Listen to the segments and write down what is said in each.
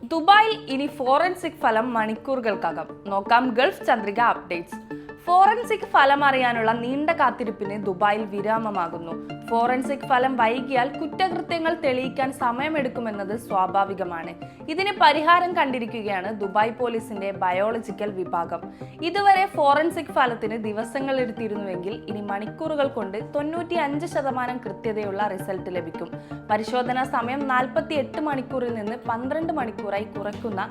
ദുബായിൽ ഇനി ഫോറൻസിക് ഫലം മണിക്കൂറുകൾക്കകം. നോക്കാം ഗൾഫ് ചന്ദ്രിക അപ്ഡേറ്റ്സ്. ഫോറൻസിക് ഫലം അറിയാനുള്ള നീണ്ട കാത്തിരിപ്പിന് ദുബായിൽ വിരാമമാകുന്നു. ഫോറൻസിക് ഫലം വൈകിയാൽ കുറ്റകൃത്യങ്ങൾ തെളിയിക്കാൻ സമയമെടുക്കുമെന്നത് സ്വാഭാവികമാണ്. ഇതിന് പരിഹാരം കണ്ടിരിക്കുകയാണ് ദുബായ് പോലീസിന്റെ ബയോളജിക്കൽ വിഭാഗം. ഇതുവരെ ഫോറൻസിക് ഫലത്തിന് ദിവസങ്ങൾ എടുത്തിരുന്നുവെങ്കിൽ ഇനി മണിക്കൂറുകൾ കൊണ്ട് 95% കൃത്യതയുള്ള റിസൾട്ട് ലഭിക്കും. പരിശോധനാ സമയം 48 മണിക്കൂറിൽ നിന്ന് 12 മണിക്കൂറായി കുറയ്ക്കുന്ന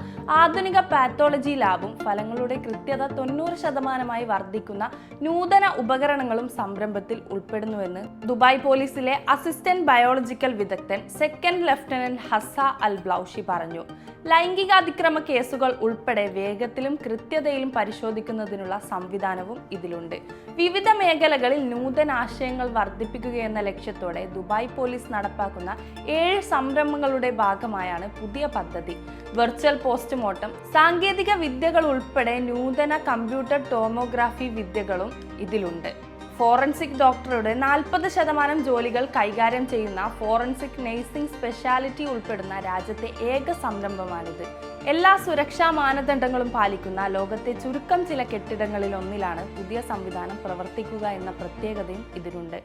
ആധുനിക പാത്തോളജി ലാബും ഫലങ്ങളുടെ കൃത്യത 90% വർദ്ധിക്കുന്ന നൂതന ഉപകരണങ്ങളും സംരംഭത്തിൽ ഉൾപ്പെടുന്നുവെന്ന് ദുബായ് പോലീസിലെ അസിസ്റ്റന്റ് ബയോളജിക്കൽ വിദഗ്ധൻ സെക്കൻഡ് ലഫ്റ്റനന്റ് ഹസ്സ അൽ ബ്ലൗഷി പറഞ്ഞു. ലൈംഗികാതിക്രമ കേസുകൾ ഉൾപ്പെടെ വേഗത്തിലും കൃത്യതയിലും പരിശോധിക്കുന്നതിനുള്ള സംവിധാനവും ഇതിലുണ്ട്. വിവിധ മേഖലകളിൽ നൂതന ആശയങ്ങൾ വർദ്ധിപ്പിക്കുകയെന്ന ലക്ഷ്യത്തോടെ ദുബായ് പോലീസ് നടപ്പാക്കുന്ന 7 സംരംഭങ്ങളുടെ ഭാഗമായാണ് പുതിയ പദ്ധതി. വെർച്വൽ പോസ്റ്റ്മോർട്ടം, സാങ്കേതിക വിദ്യകൾ ഉൾപ്പെടെ നൂതന കമ്പ്യൂട്ടർ ടോമോഗ്രാഫി വിദ്യകളും ഇതിലുണ്ട്. ഫോറൻസിക് ഡോക്ടറുടെ 40% ജോലികൾ കൈകാര്യം ചെയ്യുന്ന ഫോറൻസിക് നഴ്സിംഗ് സ്പെഷ്യാലിറ്റി ഉൾപ്പെടുന്ന രാജ്യത്തെ ഏക സംരംഭമാണിത്. എല്ലാ സുരക്ഷാ മാനദണ്ഡങ്ങളും പാലിക്കുന്ന ലോകത്തെ ചുരുക്കം ചില കെട്ടിടങ്ങളിലൊന്നിലാണ് പുതിയ സംവിധാനം പ്രവർത്തിക്കുക എന്ന പ്രത്യേകതയും ഇതിനുണ്ട്.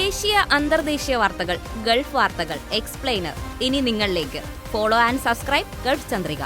ദേശീയ അന്തർദേശീയ വാർത്തകൾ, ഗൾഫ് വാർത്തകൾ, എക്സ്പ്ലെയിനർ ഇനി നിങ്ങളിലേക്ക്. Follow and subscribe Gulf Chandrika.